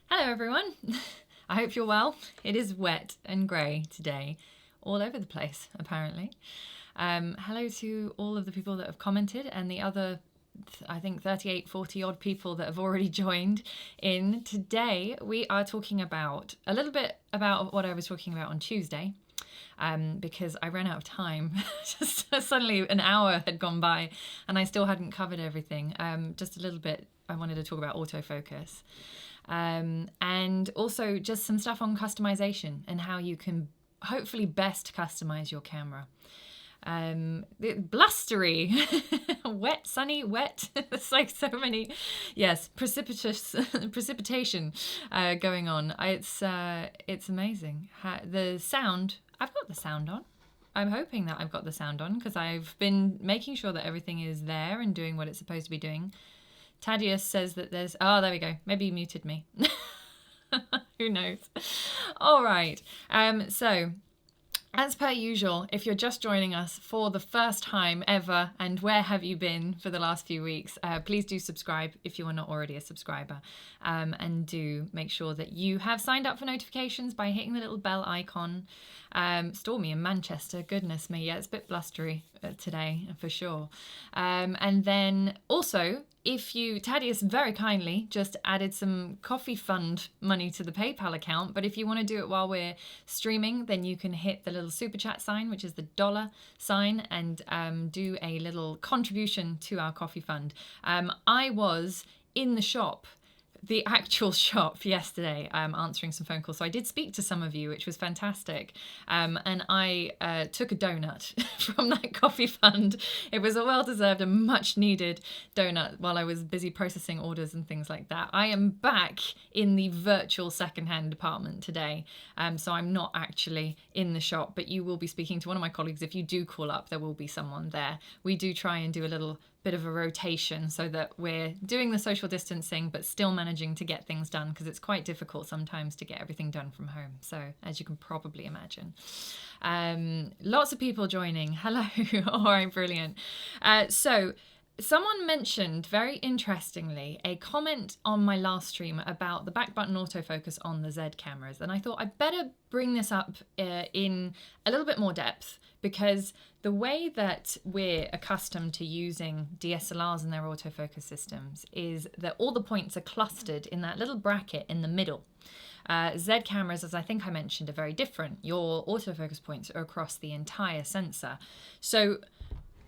Hello everyone, I hope you're well. It is wet and grey today, all over the place apparently. Hello to all of the people that have commented and the other, I think 38, 40 odd people that have already joined in. Today we are talking about a little bit about what I was talking about on Tuesday. Because I ran out of time. Just suddenly an hour had gone by and I still hadn't covered everything. Just a little bit, I wanted to talk about autofocus. And also just some stuff on customization and how you can hopefully best customize your camera. Blustery, wet, sunny, wet. It's like so many, yes, precipitation going on. It's amazing. The sound, I've got the sound on. I'm hoping that I've got the sound on because I've been making sure that everything is there and doing what it's supposed to be doing. Thaddeus says that there's... Oh, there we go. Maybe you muted me. Who knows? All right. So, as per usual, if you're just joining us for the first time ever, and where have you been for the last few weeks, please do subscribe if you are not already a subscriber. And do make sure that you have signed up for notifications by hitting the little bell icon. Stormy in Manchester, goodness me. Yeah, it's a bit blustery today for sure. And then also... If you, Thaddeus very kindly just added some coffee fund money to the PayPal account, but if you want to do it while we're streaming, then you can hit the little super chat sign, which is the $ sign, and do a little contribution to our coffee fund. I was in the shop, the actual shop yesterday, answering some phone calls. So I did speak to some of you, which was fantastic. And I took a donut from that coffee fund. It was a well-deserved and much-needed donut while I was busy processing orders and things like that. I am back in the virtual secondhand department today. So I'm not actually in the shop, but you will be speaking to one of my colleagues. If you do call up, there will be someone there. We do try and do a little bit of a rotation so that we're doing the social distancing but still managing to get things done, because it's quite difficult sometimes to get everything done from home, so as you can probably imagine. Lots of people joining. Hello. All right, brilliant. So someone mentioned, very interestingly, a comment on my last stream about the back button autofocus on the Z cameras. And I thought I'd better bring this up in a little bit more depth, because the way that we're accustomed to using DSLRs and their autofocus systems is that all the points are clustered in that little bracket in the middle. Z cameras, as I think I mentioned, are very different. Your autofocus points are across the entire sensor. So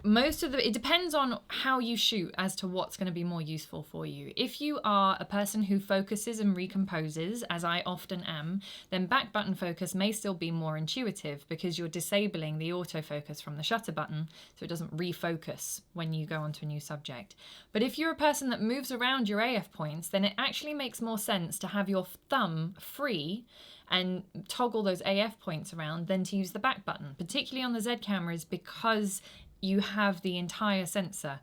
it depends on how you shoot as to what's going to be more useful for you. If you are a person who focuses and recomposes, as I often am, then back button focus may still be more intuitive because you're disabling the autofocus from the shutter button so it doesn't refocus when you go onto a new subject. But if you're a person that moves around your AF points, then it actually makes more sense to have your thumb free and toggle those AF points around than to use the back button, particularly on the Z cameras, because you have the entire sensor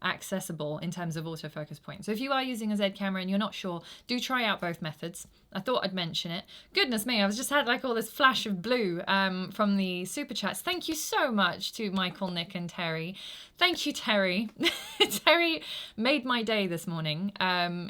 accessible in terms of autofocus points. So if you are using a Z camera and you're not sure, do try out both methods. I thought I'd mention it. Goodness me, I've just had like all this flash of blue from the super chats. Thank you so much to Michael, Nick and Terry. Thank you, Terry. Terry made my day this morning.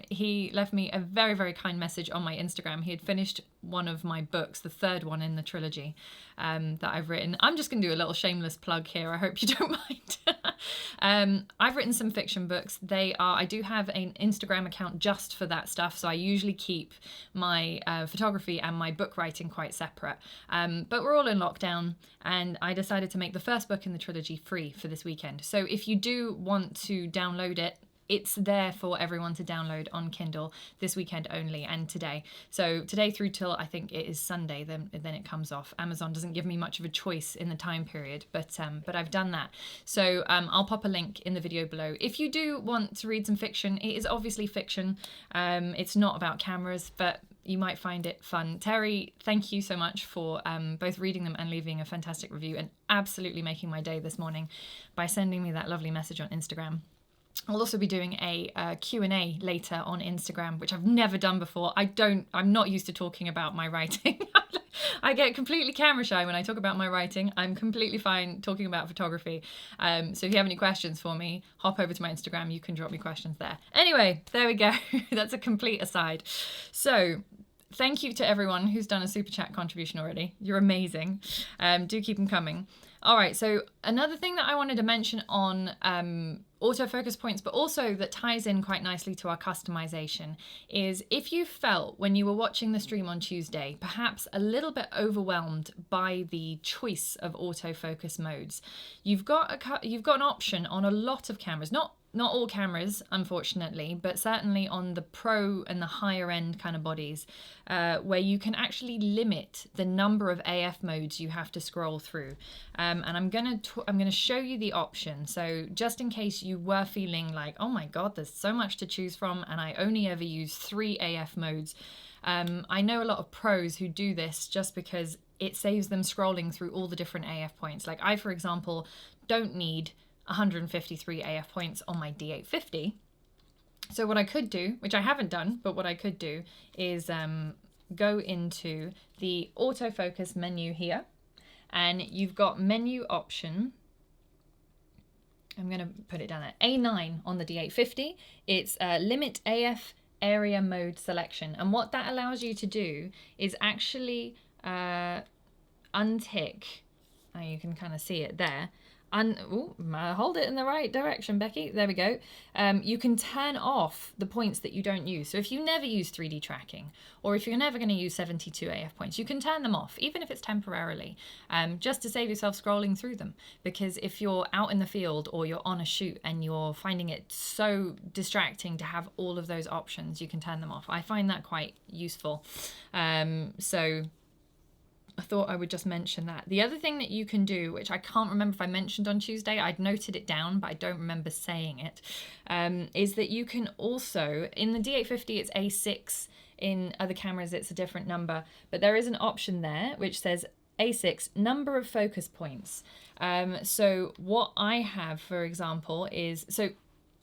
He left me a very, very kind message on my Instagram. He had finished one of my books, the third one in the trilogy that I've written. I'm just going to do a little shameless plug here. I hope you don't mind. I've written some fiction books. I do have an Instagram account just for that stuff. So I usually keep my photography and my book writing quite separate. But we're all in lockdown and I decided to make the first book in the trilogy free for this weekend. So if you do want to download it, it's there for everyone to download on Kindle this weekend only and today. So today through till I think it is Sunday, then it comes off. Amazon doesn't give me much of a choice in the time period, but I've done that. So I'll pop a link in the video below. If you do want to read some fiction, it is obviously fiction. It's not about cameras, but you might find it fun. Terry, thank you so much for both reading them and leaving a fantastic review and absolutely making my day this morning by sending me that lovely message on Instagram. I'll also be doing a Q&A later on Instagram, which I've never done before. I'm not used to talking about my writing. I get completely camera shy when I talk about my writing. I'm completely fine talking about photography. So if you have any questions for me, hop over to my Instagram. You can drop me questions there. Anyway, there we go. That's a complete aside. So thank you to everyone who's done a super chat contribution already. You're amazing. Do keep them coming. All right, so another thing that I wanted to mention on autofocus points, but also that ties in quite nicely to our customization, is if you felt when you were watching the stream on Tuesday, perhaps a little bit overwhelmed by the choice of autofocus modes, you've got an option on a lot of cameras, not all cameras, unfortunately, but certainly on the pro and the higher end kind of bodies, where you can actually limit the number of AF modes you have to scroll through. And I'm gonna show you the option. So just in case you were feeling like, oh my God, there's so much to choose from, and I only ever use 3 AF modes. I know a lot of pros who do this just because it saves them scrolling through all the different AF points. Like I, for example, don't need 153 AF points on my D850. So what I could do, which I haven't done, but what I could do is go into the autofocus menu here, and you've got menu option. I'm going to put it down there. A9 on the D850. It's limit AF area mode selection. And what that allows you to do is actually untick, you can kind of see it there, hold it in the right direction, Becky. There we go. You can turn off the points that you don't use. So if you never use 3D tracking, or if you're never going to use 72 AF points, you can turn them off, even if it's temporarily, just to save yourself scrolling through them. Because if you're out in the field or you're on a shoot and you're finding it so distracting to have all of those options, you can turn them off. I find that quite useful. So I thought I would just mention that. The other thing that you can do, which I can't remember if I mentioned on Tuesday, I'd noted it down, but I don't remember saying it, is that you can also, in the D850 it's A6, in other cameras it's a different number, but there is an option there which says A6, number of focus points. So what I have, for example, is, so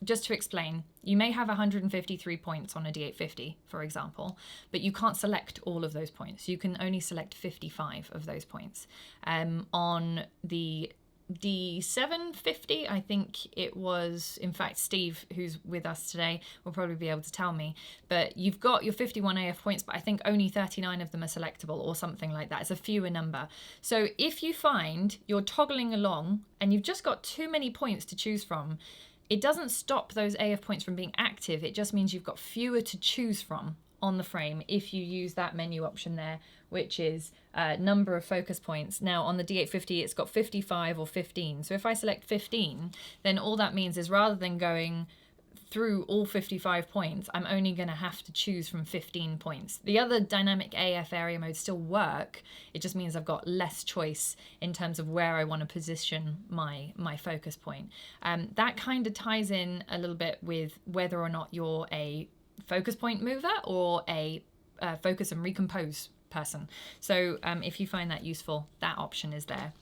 just to explain, you may have 153 points on a D850, for example, but you can't select all of those points. You can only select 55 of those points. On the D750, I think it was, in fact, Steve, who's with us today, will probably be able to tell me, but you've got your 51 AF points, but I think only 39 of them are selectable or something like that. It's a fewer number. So if you find you're toggling along and you've just got too many points to choose from, it doesn't stop those AF points from being active. It just means you've got fewer to choose from on the frame if you use that menu option there, which is number of focus points. Now on the D850, it's got 55 or 15. So if I select 15, then all that means is rather than going through all 55 points, I'm only going to have to choose from 15 points. The other dynamic AF area modes still work. It just means I've got less choice in terms of where I want to position my focus point. That kind of ties in a little bit with whether or not you're a focus point mover or a focus and recompose person. So if you find that useful, that option is there.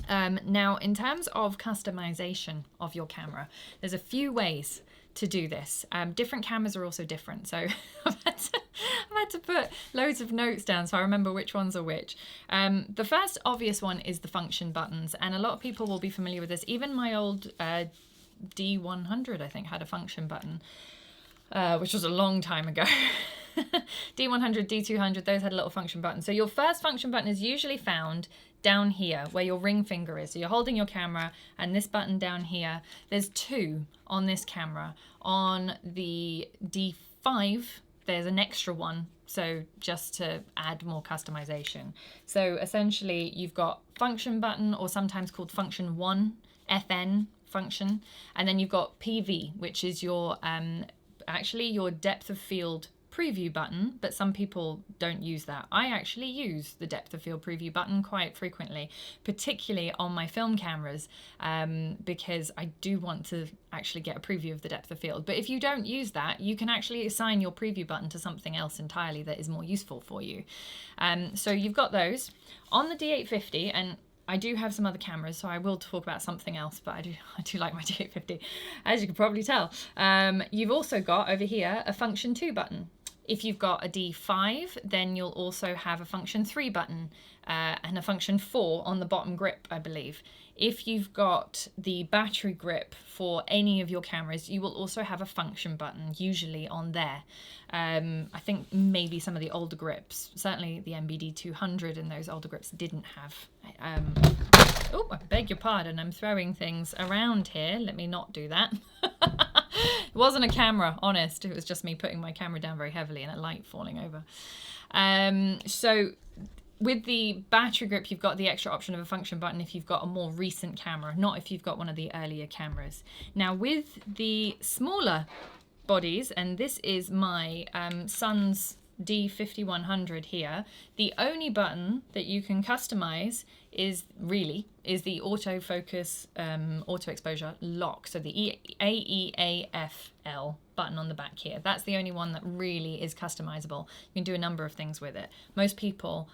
Now, in terms of customization of your camera, there's a few ways to do this. Different cameras are also different, so I've had to put loads of notes down so I remember which ones are which. The first obvious one is the function buttons, and a lot of people will be familiar with this. Even my old D100, I think, had a function button, which was a long time ago. D100, D200, those had a little function button. So your first function button is usually found down here where your ring finger is. So you're holding your camera and this button down here. There's 2 on this camera. On the D5, there's an extra one. So just to add more customization. So essentially you've got function button, or sometimes called function 1, FN function. And then you've got PV, which is your actually your depth of field preview button, but some people don't use that. I actually use the depth of field preview button quite frequently, particularly on my film cameras, because I do want to actually get a preview of the depth of field. But if you don't use that, you can actually assign your preview button to something else entirely that is more useful for you. So you've got those. On the D850, and I do have some other cameras, so I will talk about something else, but I do like my D850, as you can probably tell. You've also got over here a function 2 button. If you've got a D5, then you'll also have a function 3 button and a function 4 on the bottom grip, I believe. If you've got the battery grip for any of your cameras, you will also have a function button, usually on there. I think maybe some of the older grips, certainly the MBD 200 and those older grips didn't have. Oh, I beg your pardon, I'm throwing things around here. Let me not do that. It wasn't a camera, honest. It was just me putting my camera down very heavily and a light falling over. So with the battery grip, you've got the extra option of a function button if you've got a more recent camera, not if you've got one of the earlier cameras. Now with the smaller bodies, and this is my son's D5100 here, the only button that you can customize is the autofocus auto exposure lock. So the AEAFL button on the back here. That's the only one that really is customizable. You can do a number of things with it. Most people,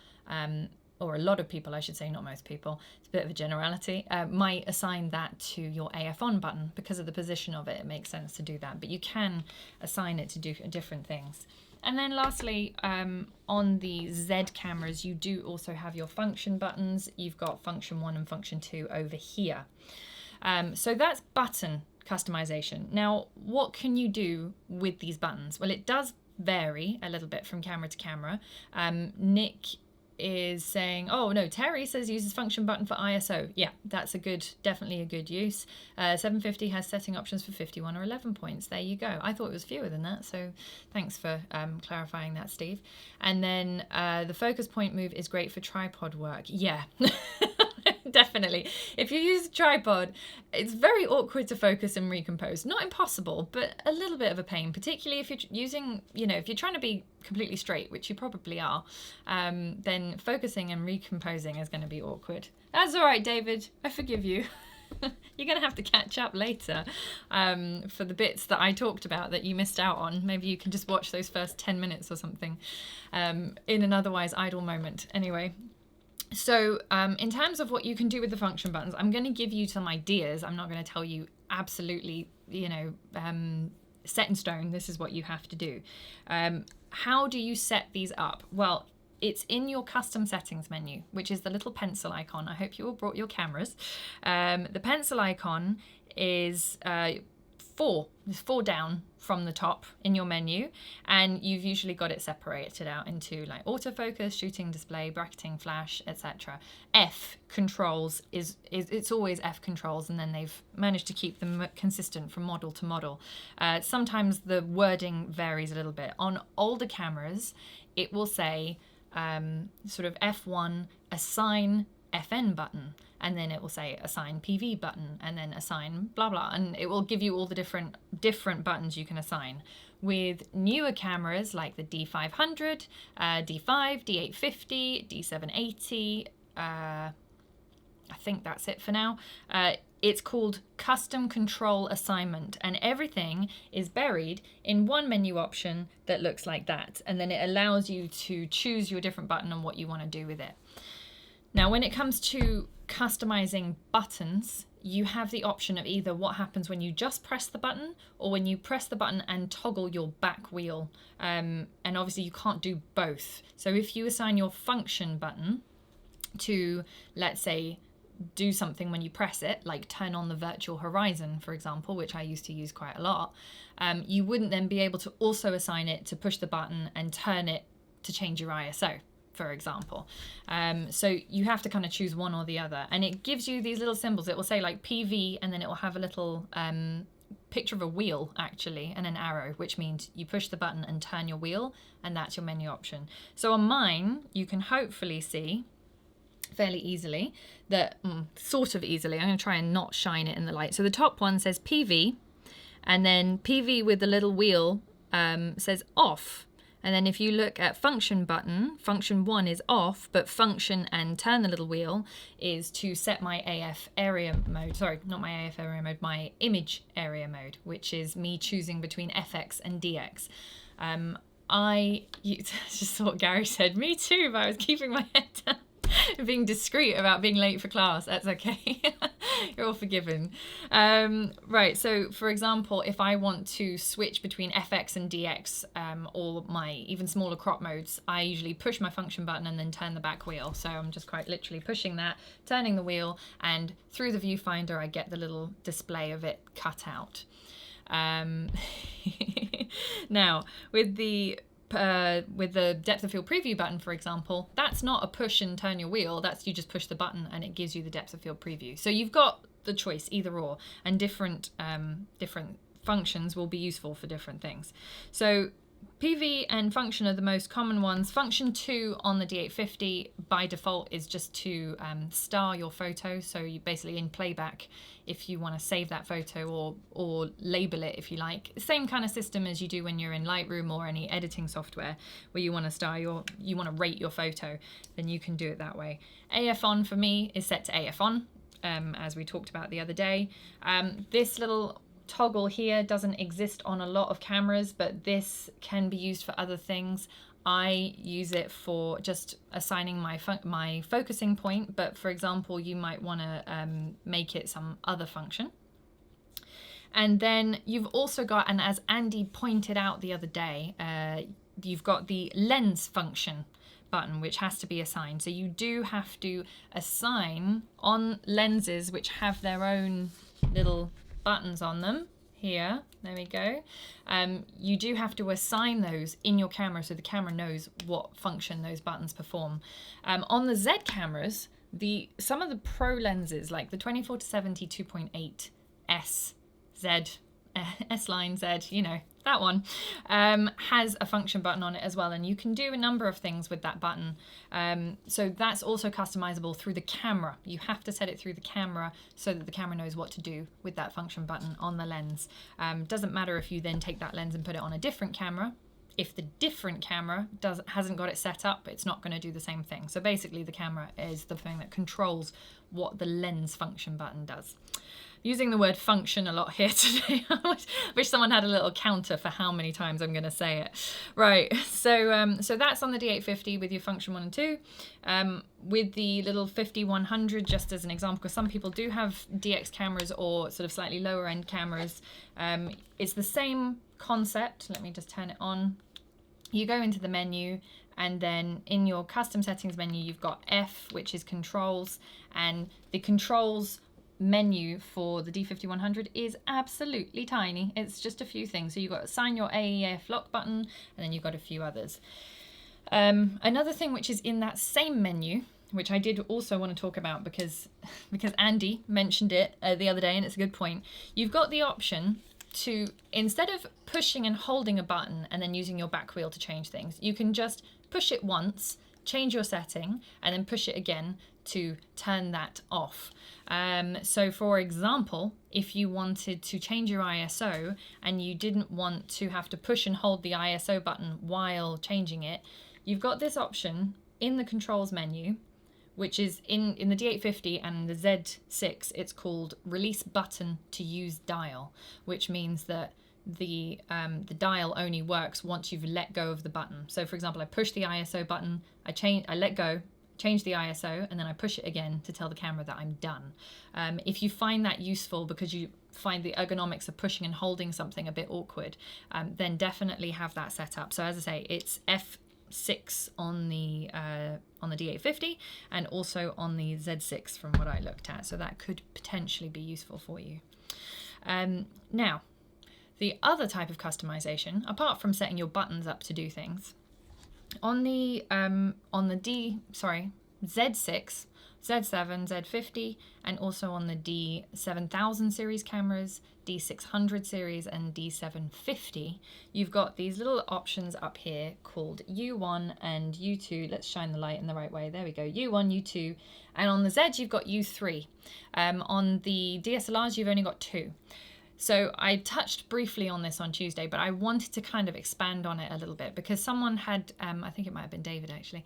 or a lot of people I should say, not most people, it's a bit of a generality, might assign that to your AF on button. Because of the position of it, it makes sense to do that, but you can assign it to do different things. And then lastly, on the Z cameras, you do also have your function buttons. You've got function 1 and function 2 over here. So that's button customization. Now, what can you do with these buttons? Well, it does vary a little bit from camera to camera. Nick is saying, oh no, Terry says uses function button for ISO. Yeah, that's definitely a good use. 750 has setting options for 51 or 11 points. There you go. I thought it was fewer than that, so thanks for clarifying that, Steve. And then the focus point move is great for tripod work. Yeah. Definitely. If you use a tripod, it's very awkward to focus and recompose. Not impossible, but a little bit of a pain, particularly if you're using, if you're trying to be completely straight, which you probably are, then focusing and recomposing is going to be awkward. That's all right, David. I forgive you. You're going to have to catch up later for the bits that I talked about that you missed out on. Maybe you can just watch those first 10 minutes or something in an otherwise idle moment. Anyway. So in terms of what you can do with the function buttons, I'm going to give you some ideas. I'm not going to tell you absolutely, set in stone, this is what you have to do. How do you set these up? Well, it's in your custom settings menu, which is the little pencil icon. I hope you all brought your cameras. The pencil icon is four down from the top in your menu, and you've usually got it separated out into like autofocus, shooting, display, bracketing, flash, etc. F controls it's always F controls, and then they've managed to keep them consistent from model to model. Sometimes the wording varies a little bit. On older cameras, it will say sort of F1 assign FN button, and then it will say assign PV button, and then assign blah blah, and it will give you all the different buttons you can assign. With newer cameras like the D500, D5, D850, D780, I think that's it for now. It's called custom control assignment, and everything is buried in one menu option that looks like that, and then it allows you to choose your different button and what you want to do with it. Now, when it comes to customizing buttons, you have the option of either what happens when you just press the button or when you press the button and toggle your back wheel. And obviously you can't do both. So if you assign your function button to, let's say, do something when you press it, like turn on the virtual horizon, for example, which I used to use quite a lot, you wouldn't then be able to also assign it to push the button and turn it to change your ISO, for example. So you have to kind of choose one or the other, and it gives you these little symbols. It will say like PV, and then it will have a little picture of a wheel actually, and an arrow, which means you push the button and turn your wheel, and that's your menu option. So on mine, you can hopefully see fairly easily that, sort of easily, I'm going to try and not shine it in the light. So the top one says PV, and then PV with the little wheel says off. And then if you look at function button, function 1 is off, but function and turn the little wheel is to set my AF area mode. Sorry, not my AF area mode, my image area mode, which is me choosing between FX and DX. I just thought Gary said, me too, but I was keeping my head down. being discreet about being late for class. That's okay. You're all forgiven. Right, so for example, if I want to switch between FX and DX, or my even smaller crop modes, I usually push my function button and then turn the back wheel. So I'm just quite literally pushing that, turning the wheel, and through the viewfinder I get the little display of it cut out. Now, with the depth of field preview button, for example, that's not a push and turn your wheel. That's you just push the button and it gives you the depth of field preview. So you've got the choice, either or, and different functions will be useful for different things. So PV and function are the most common ones. Function 2 on the D850 by default is just to star your photo. So you basically in playback, if you want to save that photo or label it if you like. Same kind of system as you do when you're in Lightroom or any editing software where you want to you want to rate your photo, then you can do it that way. AF on for me is set to AF on, as we talked about the other day. This little toggle here doesn't exist on a lot of cameras, but this can be used for other things. I use it for just assigning my focusing point, but for example, you might want to make it some other function. And then you've also got, and as Andy pointed out the other day, you've got the lens function button, which has to be assigned. So you do have to assign on lenses which have their own little buttons on them. Here, there we go. You do have to assign those in your camera so the camera knows what function those buttons perform. On the Z cameras, some of the pro lenses, like the 24-70 2.8 S, Z, S-line Z, you know, that one, has a function button on it as well, and you can do a number of things with that button. So that's also customizable through the camera. You have to set it through the camera so that the camera knows what to do with that function button on the lens. Doesn't matter if you then take that lens and put it on a different camera. If the different camera hasn't got it set up, it's not going to do the same thing. So basically the camera is the thing that controls what the lens function button does. Using the word function a lot here today. I wish someone had a little counter for how many times I'm going to say it. Right, so that's on the D850 with your function 1 and 2. With the little 50-100, just as an example, because some people do have DX cameras or sort of slightly lower end cameras, it's the same concept. Let me just turn it on. You go into the menu, and then in your custom settings menu, you've got F, which is controls, and the controls menu for the D50-100 is absolutely tiny. It's just a few things. So you've got assign your AEF lock button, and then you've got a few others. Another thing which is in that same menu, which I did also want to talk about because Andy mentioned it the other day, and it's a good point. You've got the option to, instead of pushing and holding a button and then using your back wheel to change things, you can just push it once, change your setting, and then push it again to turn that off. So for example, if you wanted to change your ISO and you didn't want to have to push and hold the ISO button while changing it, you've got this option in the controls menu, which is in the D850 and the Z6, it's called release button to use dial, which means that the dial only works once you've let go of the button. So for example, I push the ISO button, I let go, change the ISO, and then I push it again to tell the camera that I'm done. If you find that useful because you find the ergonomics of pushing and holding something a bit awkward, then definitely have that set up. So as I say, it's F6 on the D850 and also on the Z6 from what I looked at. So that could potentially be useful for you. Now, the other type of customization, apart from setting your buttons up to do things, on the Z6, Z7, Z50, and also on the D7000 series cameras, D600 series, and D750, you've got these little options up here called U1 and U2. Let's shine the light in the right way. There we go. U1, U2, and on the Z you've got U3. On the DSLRs you've only got 2. So I touched briefly on this on Tuesday, but I wanted to kind of expand on it a little bit because someone had, I think it might have been David actually,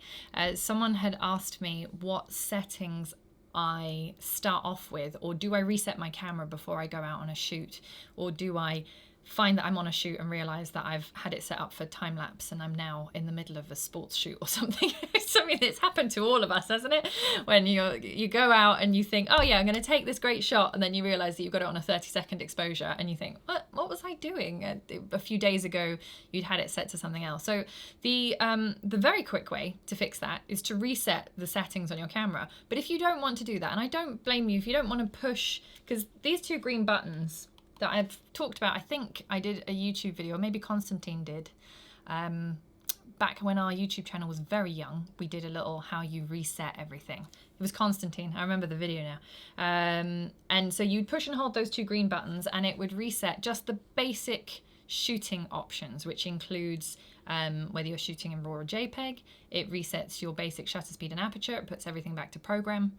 someone had asked me what settings I start off with, or do I reset my camera before I go out on a shoot, or do I find that I'm on a shoot and realize that I've had it set up for time lapse and I'm now in the middle of a sports shoot or something. Something that's happened to all of us, hasn't it? When you go out and you think, oh yeah, I'm going to take this great shot, and then you realize that you've got it on a 30-second exposure and you think, what was I doing? A few days ago you'd had it set to something else. So the very quick way to fix that is to reset the settings on your camera. But if you don't want to do that, and I don't blame you if you don't want to push, because these two green buttons that I've talked about, I think I did a YouTube video, or maybe Constantine did, back when our YouTube channel was very young. We did a little how you reset everything. It was Constantine, I remember the video now. And so you'd push and hold those two green buttons and it would reset just the basic shooting options, which includes whether you're shooting in RAW or JPEG. It resets your basic shutter speed and aperture. It puts everything back to program.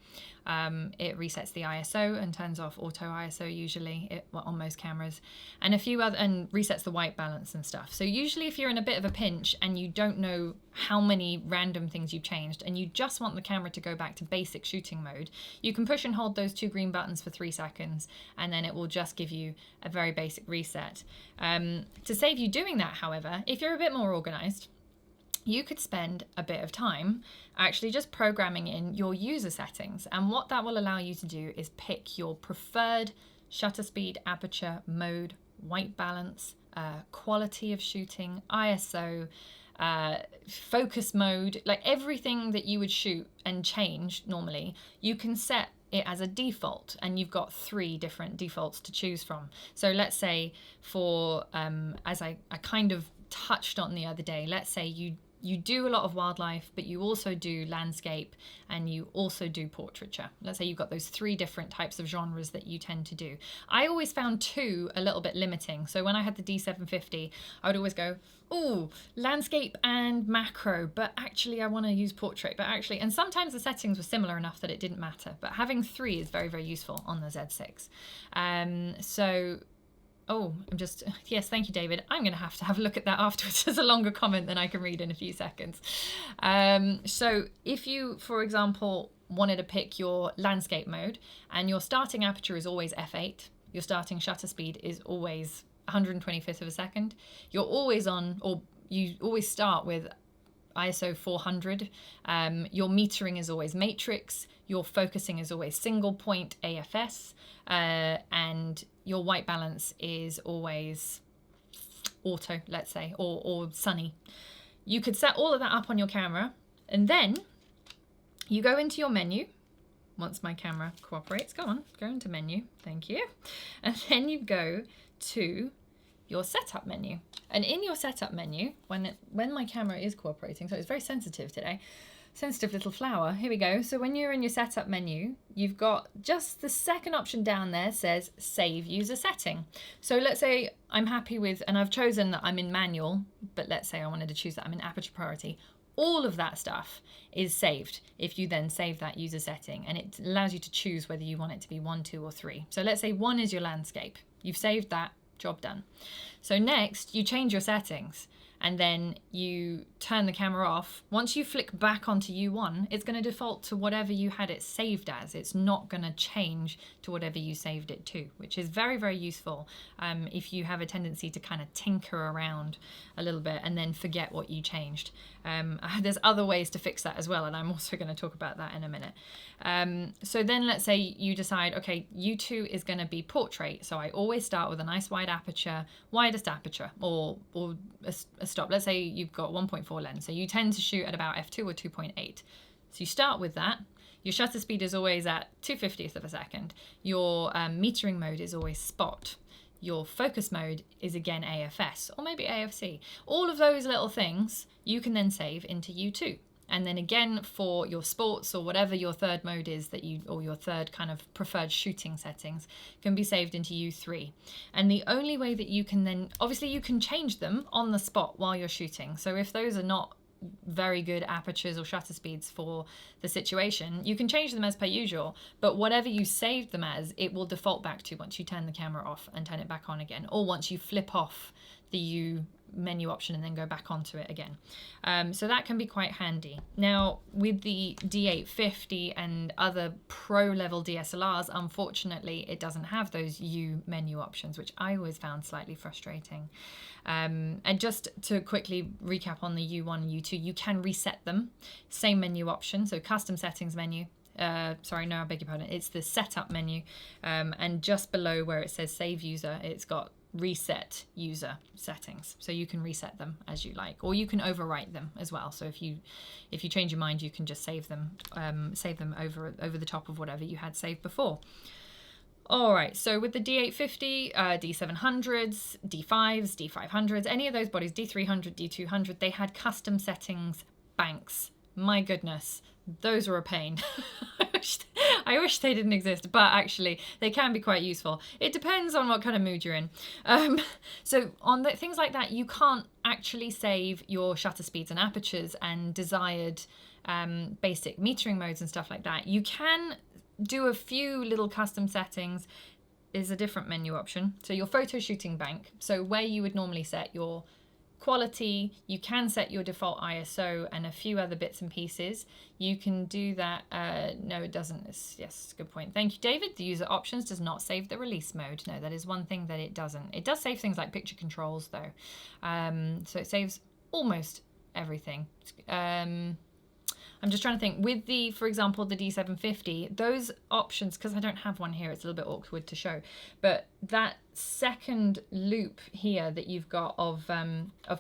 It resets the ISO and turns off auto ISO usually on most cameras, and a few other, and resets the white balance and stuff. So usually if you're in a bit of a pinch and you don't know how many random things you've changed and you just want the camera to go back to basic shooting mode, you can push and hold those two green buttons for 3 seconds and then it will just give you a very basic reset. To save you doing that, however, if you're a bit more organized, you could spend a bit of time actually just programming in your user settings. And what that will allow you to do is pick your preferred shutter speed, aperture, mode, white balance, quality of shooting, ISO, focus mode, like everything that you would shoot and change normally, you can set it as a default, and you've got 3 different defaults to choose from. So let's say for, as I kind of touched on the other day, let's say you do a lot of wildlife, but you also do landscape and you also do portraiture. Let's say you've got those 3 different types of genres that you tend to do. I always found 2 a little bit limiting. So when I had the D750, I would always go, oh, landscape and macro, but actually I want to use portrait, but actually, and sometimes the settings were similar enough that it didn't matter, but having 3 is very, very useful on the Z6. Oh, yes, thank you, David. I'm going to have a look at that afterwards. There's a longer comment than I can read in a few seconds. So if you, for example, wanted to pick your landscape mode and your starting aperture is always f8, your starting shutter speed is always 125th of a second, you're always on, or you always start with ISO 400, your metering is always matrix, your focusing is always single point AFS, and your white balance is always auto, let's say, or sunny. You could set all of that up on your camera, and then you go into your menu. Once my camera cooperates, go into menu, thank you. And then you go to your setup menu. And in your setup menu, when my camera is cooperating, so it's very sensitive today, sensitive little flower, here we go. So when you're in your setup menu, you've got just the second option down there says save user setting. So let's say I'm happy with, and I've chosen that I'm in manual, but let's say I wanted to choose that I'm in aperture priority. All of that stuff is saved if you then save that user setting, and it allows you to choose whether you want it to be 1, 2, or 3. So let's say 1 is your landscape. You've saved that, job done. So next you change your settings and then you turn the camera off. Once you flick back onto U1, it's going to default to whatever you had it saved as. It's not going to change to whatever you saved it to, which is very, very useful if you have a tendency to kind of tinker around a little bit and then forget what you changed. There's other ways to fix that as well, and I'm also going to talk about that in a minute. So then let's say you decide, okay, U2 is going to be portrait, so I always start with a nice wide aperture, widest aperture, or a stop. Let's say you've got 1.4 lens, so you tend to shoot at about f2 or 2.8. So you start with that. Your shutter speed is always at 2/50th of a second. Your metering mode is always spot. Your focus mode is again AFS or maybe AFC. All of those little things you can then save into U2. And then again for your sports or whatever your third mode is that you, or your third kind of preferred shooting settings, can be saved into U3. And the only way that you can then, obviously you can change them on the spot while you're shooting. So if those are not very good apertures or shutter speeds for the situation, you can change them as per usual, but whatever you saved them as, it will default back to once you turn the camera off and turn it back on again, or once you flip off the menu option and then go back onto it again. So that can be quite handy. Now with the D850 and other pro level DSLRs, unfortunately it doesn't have those U menu options, which I always found slightly frustrating. And just to quickly recap on the U1 and U2, you can reset them. Same menu option, so custom settings menu. Sorry, no, I beg your pardon. It's the setup menu, and just below where it says save user, it's got reset user settings, so you can reset them as you like, or you can overwrite them as well. So if you change your mind, you can just save them over the top of whatever you had saved before. All right, so with the D850, D700s, D5s, D500s, any of those bodies, D300, D200, they had custom settings banks. My goodness, those were a pain. I wish they didn't exist, but actually they can be quite useful. It depends on what kind of mood you're in. So on things like that, you can't actually save your shutter speeds and apertures and desired basic metering modes and stuff like that. You can do a few little custom settings. Is a different menu option. So your photo shooting bank, so where you would normally set your quality, you can set your default ISO and a few other bits and pieces. You can do that. No, it doesn't. Yes, good point. Thank you, David. The user options does not save the release mode. No, that is one thing that it doesn't. It does save things like picture controls though. So it saves almost everything. I'm just trying to think with the, for example, the D750, those options, because I don't have one here, it's a little bit awkward to show, but that second loop here that you've got of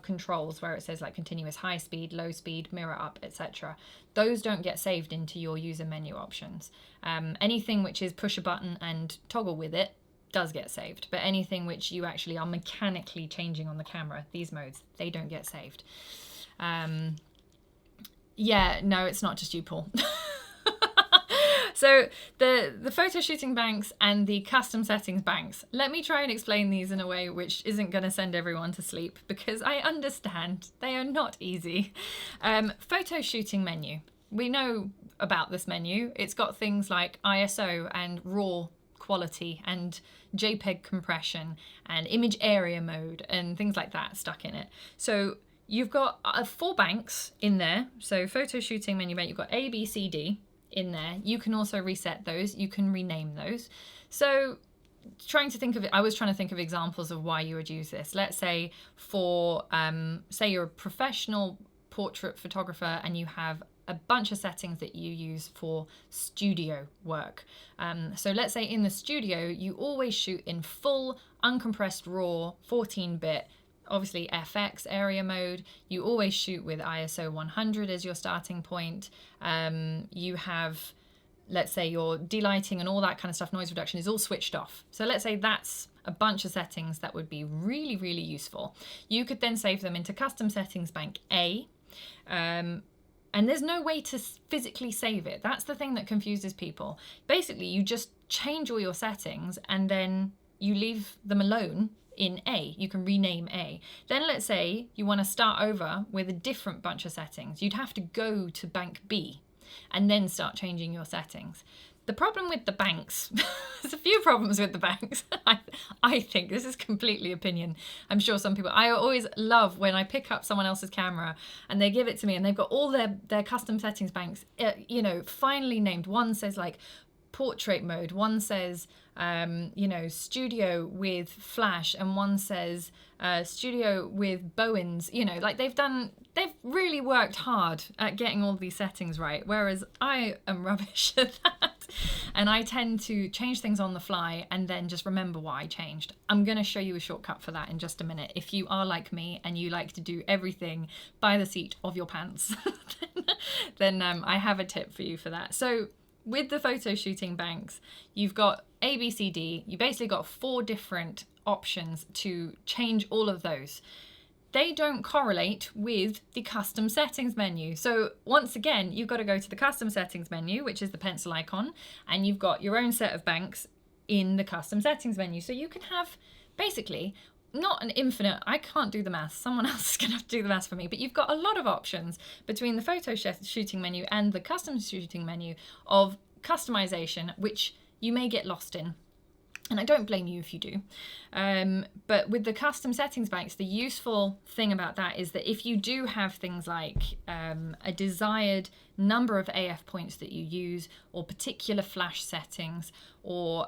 controls where it says like continuous high speed, low speed, mirror up, etc. Those don't get saved into your user menu options. Anything which is push a button and toggle with it does get saved, but anything which you actually are mechanically changing on the camera, these modes, they don't get saved. Yeah, no, it's not just you, Paul. So the photo shooting banks and the custom settings banks, let me try and explain these in a way which isn't going to send everyone to sleep, because I understand they are not easy. Photo shooting menu. We know about this menu. It's got things like ISO and RAW quality and JPEG compression and image area mode and things like that stuck in it. So you've got 4 banks in there. So photo shooting menu bank, you've got A, B, C, D in there. You can also reset those. You can rename those. So trying to think of it, I was trying to think of examples of why you would use this. Let's say for, say you're a professional portrait photographer and you have a bunch of settings that you use for studio work. So let's say in the studio, you always shoot in full uncompressed RAW 14-bit, obviously FX area mode. You always shoot with ISO 100 as your starting point. You have, let's say your delighting and all that kind of stuff, noise reduction is all switched off. So let's say that's a bunch of settings that would be really, really useful. You could then save them into custom settings bank A. And there's no way to physically save it. That's the thing that confuses people. Basically, you just change all your settings and then you leave them alone in A. You can rename A. Then let's say you want to start over with a different bunch of settings. You'd have to go to bank B and then start changing your settings. The problem with the banks, there's a few problems with the banks. I think this is completely opinion. I'm sure some people, I always love when I pick up someone else's camera and they give it to me and they've got all their custom settings banks, you know, finally named. One says like portrait mode, one says you know, studio with flash, and one says studio with Bowens. You know, like they've really worked hard at getting all these settings right, whereas I am rubbish at that. And I tend to change things on the fly and then just remember what I changed. I'm going to show you a shortcut for that in just a minute. If you are like me and you like to do everything by the seat of your pants, then I have a tip for you for that. So with the photo shooting banks, you've got A, B, C, D. You basically got 4 different options to change all of those. They don't correlate with the custom settings menu. So once again, you've got to go to the custom settings menu, which is the pencil icon, and you've got your own set of banks in the custom settings menu. So you can have basically not an infinite, I can't do the maths, someone else is going to have to do the maths for me, but you've got a lot of options between the photo shooting menu and the custom shooting menu of customization, which you may get lost in. And I don't blame you if you do. But with the custom settings banks, the useful thing about that is that if you do have things like a desired number of AF points that you use, or particular flash settings, or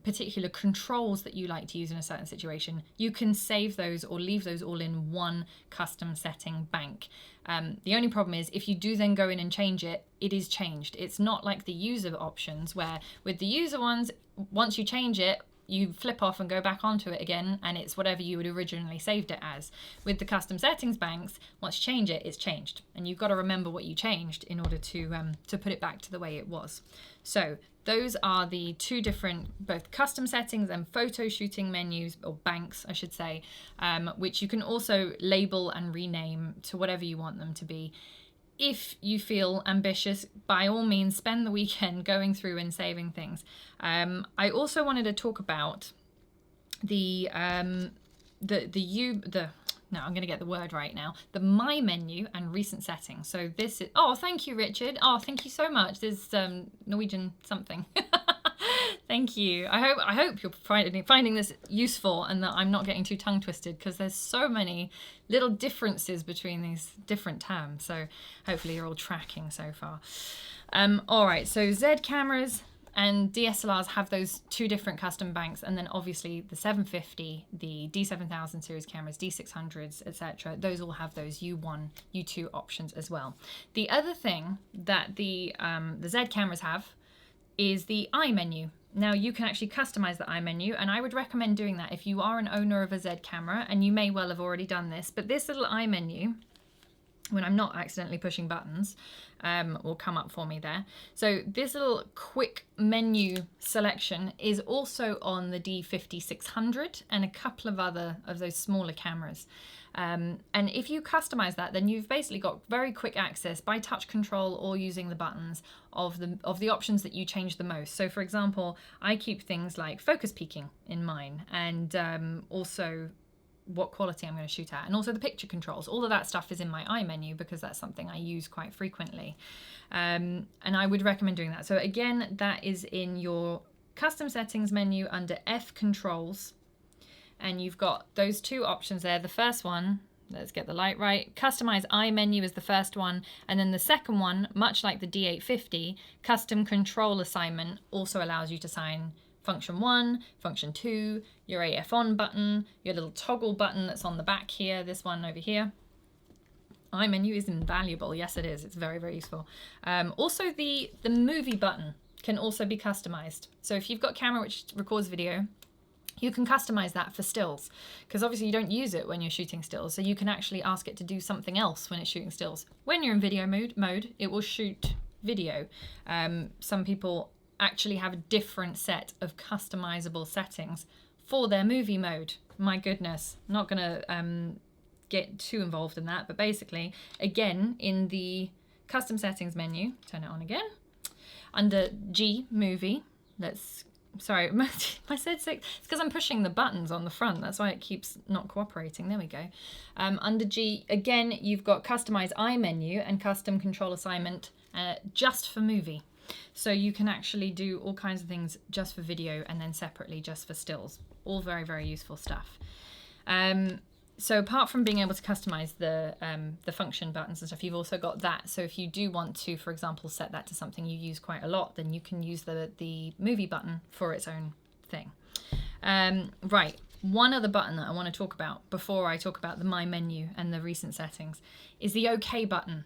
particular controls that you like to use in a certain situation, you can save those or leave those all in one custom setting bank. The only problem is if you do then go in and change it, it is changed. It's not like the user options where with the user ones, once you change it, you flip off and go back onto it again, and it's whatever you had originally saved it as. With the custom settings banks, once you change it, it's changed, and you've got to remember what you changed in order to put it back to the way it was. So those are the two different, both custom settings and photo shooting menus, or banks, I should say, which you can also label and rename to whatever you want them to be. If you feel ambitious, by all means, spend the weekend going through and saving things. I also wanted to talk about the I'm going to get the word right now, the My menu and recent settings. So this is, oh, thank you, Richard. Oh, thank you so much. There's Norwegian something. Thank you. I hope you're finding this useful and that I'm not getting too tongue twisted, because there's so many little differences between these different terms. So hopefully you're all tracking so far. All right, so Z cameras and DSLRs have those two different custom banks, and then obviously the 750, the D7000 series cameras, D600s, etc. Those all have those U1, U2 options as well. The other thing that the Z cameras have is the I menu. Now you can actually customize the I menu, and I would recommend doing that if you are an owner of a Z camera, and you may well have already done this, but this little I menu, when I'm not accidentally pushing buttons, will come up for me there. So this little quick menu selection is also on the D5600 and a couple of other of those smaller cameras. And if you customize that, then you've basically got very quick access by touch control or using the buttons of the options that you change the most. So for example, I keep things like focus peaking in mine, and also what quality I'm going to shoot at, and also the picture controls. All of that stuff is in my I menu because that's something I use quite frequently. And I would recommend doing that. So again, that is in your custom settings menu under F controls. And you've got those two options there. The first one, let's get the light right, customize I menu is the first one. And then the second one, much like the D850, custom control assignment also allows you to assign function 1, function 2, your AF on button, your little toggle button that's on the back here, this one over here. I menu is invaluable. Yes, it is. It's very, very useful. Also, the movie button can also be customized. So if you've got a camera which records video, you can customize that for stills, because obviously you don't use it when you're shooting stills. So you can actually ask it to do something else when it's shooting stills. When you're in video mode, it will shoot video. Some people actually have a different set of customizable settings for their movie mode. My goodness, I'm not gonna get too involved in that, but basically, again, in the custom settings menu, turn it on again, under G movie, sorry, I said 6, it's because I'm pushing the buttons on the front, that's why it keeps not cooperating. There we go. Under G, again, you've got customize I menu and custom control assignment just for movie. So you can actually do all kinds of things just for video and then separately just for stills. All very, very useful stuff. So apart from being able to customize the function buttons and stuff, you've also got that. So if you do want to, for example, set that to something you use quite a lot, then you can use the movie button for its own thing. Right, one other button that I want to talk about before I talk about the My menu and the recent settings is the OK button.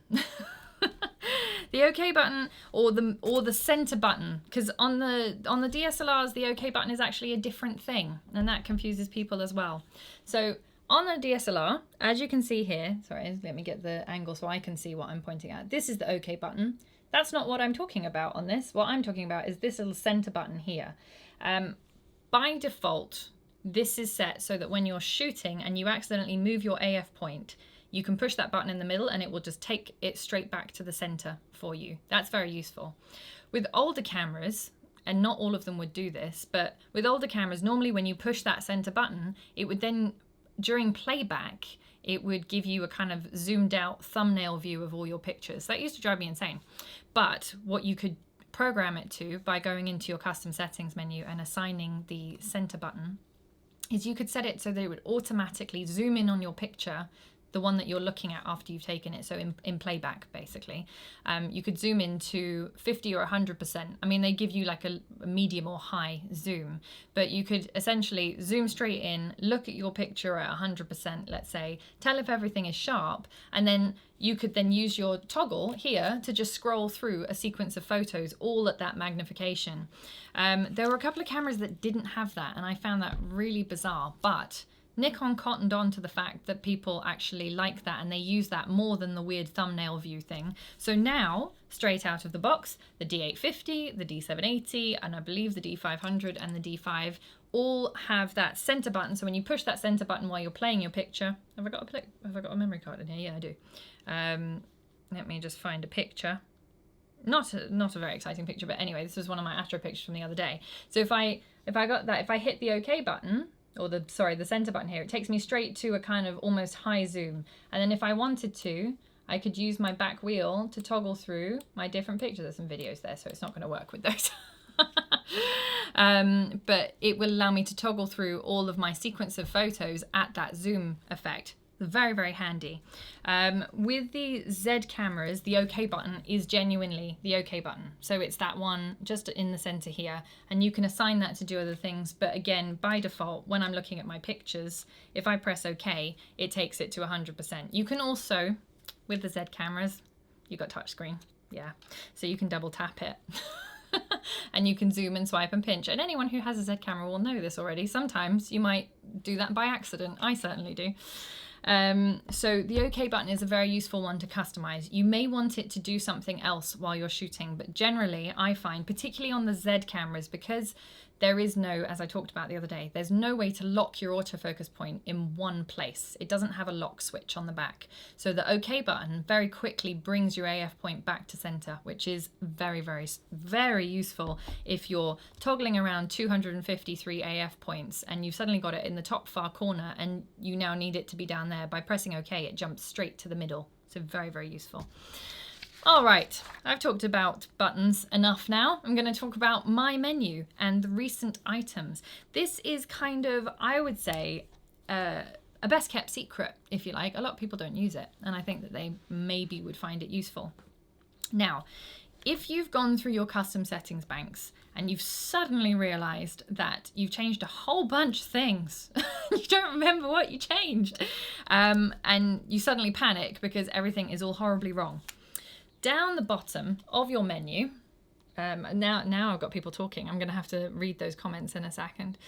The OK button or the center button, because on the DSLRs the OK button is actually a different thing, and that confuses people as well. So on the DSLR, as you can see here, sorry, let me get the angle so I can see what I'm pointing at. This is the OK button. That's not what I'm talking about on this. What I'm talking about is this little center button here. By default, this is set so that when you're shooting and you accidentally move your AF point, you can push that button in the middle and it will just take it straight back to the center for you. That's very useful. With older cameras, and not all of them would do this, but with older cameras, normally when you push that center button, it would then, during playback, it would give you a kind of zoomed out thumbnail view of all your pictures. That used to drive me insane. But what you could program it to by going into your custom settings menu and assigning the center button is you could set it so that it would automatically zoom in on your picture, the one that you're looking at after you've taken it, so in playback basically. You could zoom into 50 or 100%. I mean, they give you like a medium or high zoom, but you could essentially zoom straight in, look at your picture at 100%, let's say, tell if everything is sharp, and then you could then use your toggle here to just scroll through a sequence of photos all at that magnification. There were a couple of cameras that didn't have that, and I found that really bizarre, but Nikon cottoned on to the fact that people actually like that and they use that more than the weird thumbnail view thing. So now, straight out of the box, the D850, the D780, and I believe the D500 and the D5 all have that center button. So when you push that center button while you're playing your picture, have I got a memory card in here? Yeah, I do. Let me just find a picture. Not a very exciting picture, but anyway, this was one of my Astro pictures from the other day. So if I hit the OK button, or the center button here, it takes me straight to a kind of almost high zoom. And then if I wanted to, I could use my back wheel to toggle through my different pictures. There's some videos there, so it's not going to work with those. But it will allow me to toggle through all of my sequence of photos at that zoom effect. Very, very handy. With the Z cameras, the OK button is genuinely the OK button. So it's that one just in the center here, and you can assign that to do other things. But again, by default, when I'm looking at my pictures, if I press OK, it takes it to 100%. You can also, with the Z cameras, you've got touchscreen. Yeah. So you can double tap it. And you can zoom and swipe and pinch. And anyone who has a Z camera will know this already. Sometimes you might do that by accident. I certainly do. So the OK button is a very useful one to customize. You may want it to do something else while you're shooting, but generally I find, particularly on the Z cameras, because there is no, as I talked about the other day, there's no way to lock your autofocus point in one place. It doesn't have a lock switch on the back. So the OK button very quickly brings your AF point back to center, which is very, very, very useful if you're toggling around 253 AF points and you've suddenly got it in the top far corner and you now need it to be down there. By pressing OK, it jumps straight to the middle. So very, very useful. All right, I've talked about buttons enough now. I'm going to talk about my menu and the recent items. This is kind of, I would say, a best kept secret, if you like. A lot of people don't use it, and I think that they maybe would find it useful. Now, if you've gone through your custom settings banks and you've suddenly realized that you've changed a whole bunch of things, you don't remember what you changed, and you suddenly panic because everything is all horribly wrong. Down the bottom of your menu, now I've got people talking. I'm going to have to read those comments in a second.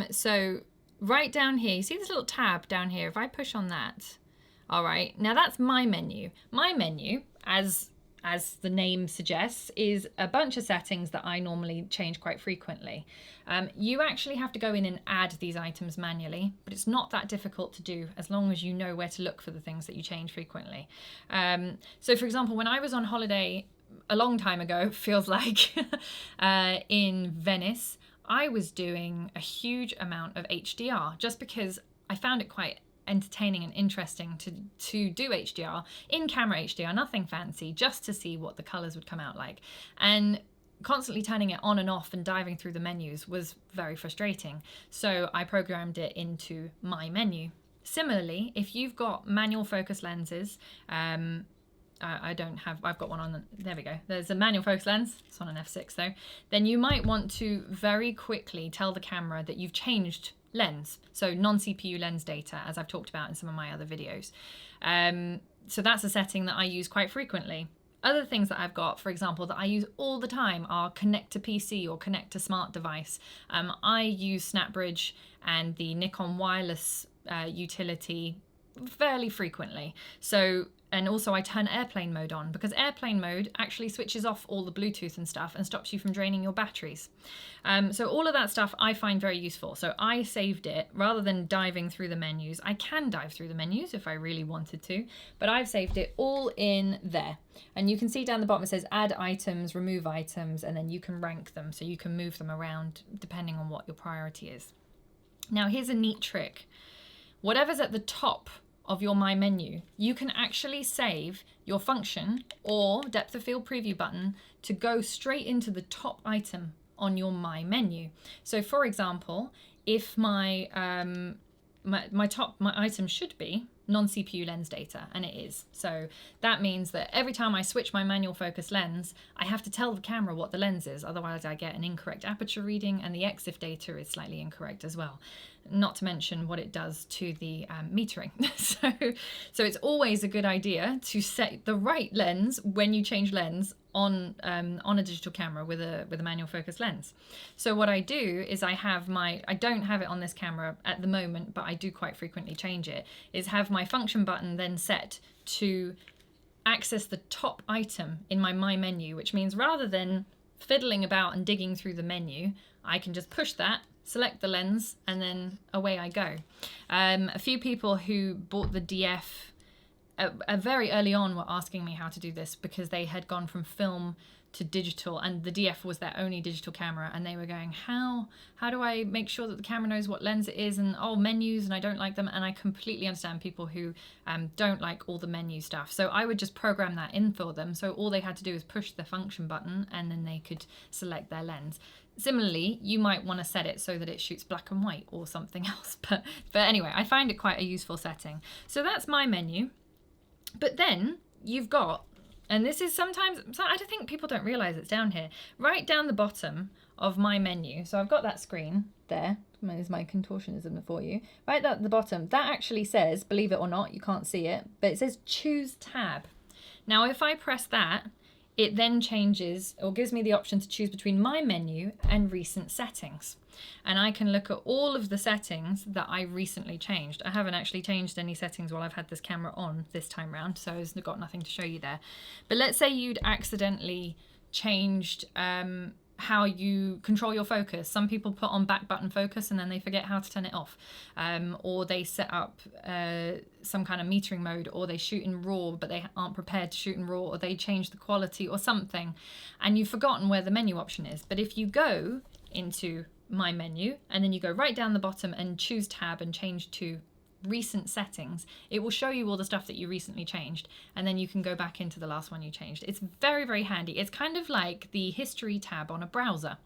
So right down here, you see this little tab down here? If I push on that, all right, now that's my menu. My menu, as the name suggests, is a bunch of settings that I normally change quite frequently. You actually have to go in and add these items manually, but it's not that difficult to do as long as you know where to look for the things that you change frequently. So for example, when I was on holiday a long time ago, feels like, in Venice, I was doing a huge amount of HDR just because I found it quite entertaining and interesting to do HDR, in-camera HDR, nothing fancy, just to see what the colors would come out like. And constantly turning it on and off and diving through the menus was very frustrating. So I programmed it into my menu. Similarly, if you've got manual focus lenses, I've got one on, there we go. There's a manual focus lens, it's on an f6 though. Then you might want to very quickly tell the camera that you've changed lens, so non-CPU lens data, as I've talked about in some of my other videos. So that's a setting that I use quite frequently. Other things that I've got, for example, that I use all the time are connect to PC or connect to smart device. I use SnapBridge and the Nikon wireless utility fairly frequently. So, and also I turn airplane mode on because airplane mode actually switches off all the Bluetooth and stuff and stops you from draining your batteries. So all of that stuff I find very useful. So I saved it rather than diving through the menus. I can dive through the menus if I really wanted to, but I've saved it all in there. And you can see down the bottom it says add items, remove items, and then you can rank them so you can move them around depending on what your priority is. Now here's a neat trick. Whatever's at the top of your My Menu, you can actually save your function or depth of field preview button to go straight into the top item on your My Menu. So for example, if my item should be non-CPU lens data, and it is. So that means that every time I switch my manual focus lens, I have to tell the camera what the lens is, otherwise I get an incorrect aperture reading, and the EXIF data is slightly incorrect as well. Not to mention what it does to the metering. So it's always a good idea to set the right lens when you change lens on a digital camera with a manual focus lens. So what I do is I don't have it on this camera at the moment, but I do quite frequently change it, is have my function button then set to access the top item in my Menu, which means rather than fiddling about and digging through the menu, I can just push that, select the lens, and then away I go. A few people who bought the DF very early on were asking me how to do this because they had gone from film to digital, and the DF was their only digital camera, and they were going, how do I make sure that the camera knows what lens it is, and menus, and I don't like them. And I completely understand people who don't like all the menu stuff. So I would just program that in for them, so all they had to do is push the function button and then they could select their lens. Similarly, you might want to set it so that it shoots black and white or something else, but anyway, I find it quite a useful setting. So that's My Menu. But then you've got, and this is sometimes, I don't think people don't realize it's down here, right down the bottom of My Menu. So I've got that screen there. There's my contortionism for you. Right at the bottom, that actually says, believe it or not, you can't see it, but it says Choose Tab. Now, if I press that, it then changes or gives me the option to choose between My Menu and Recent Settings. And I can look at all of the settings that I recently changed. I haven't actually changed any settings while I've had this camera on this time round, so I've got nothing to show you there. But let's say you'd accidentally changed how you control your focus. Some people put on back button focus and then they forget how to turn it off. Or they set up some kind of metering mode, or they shoot in RAW but they aren't prepared to shoot in RAW, or they change the quality or something, and you've forgotten where the menu option is. But if you go into My Menu and then you go right down the bottom and choose Tab and change to Recent Settings, it will show you all the stuff that you recently changed, and then you can go back into the last one you changed. It's very, very handy. It's kind of like the history tab on a browser.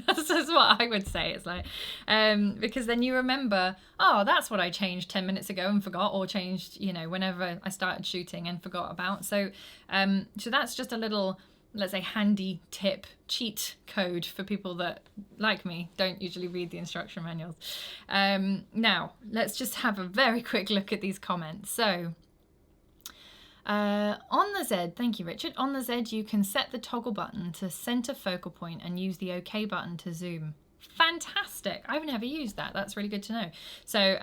That's what I would say. It's like, because then you remember, oh, that's what I changed 10 minutes ago and forgot, or changed, whenever I started shooting and forgot about. So that's just a little, let's say, handy tip, cheat code for people that, like me, don't usually read the instruction manuals. Now, let's just have a very quick look at these comments. So, on the Z, thank you, Richard. On the Z, you can set the toggle button to center focal point and use the OK button to zoom. Fantastic. I've never used that. That's really good to know. So,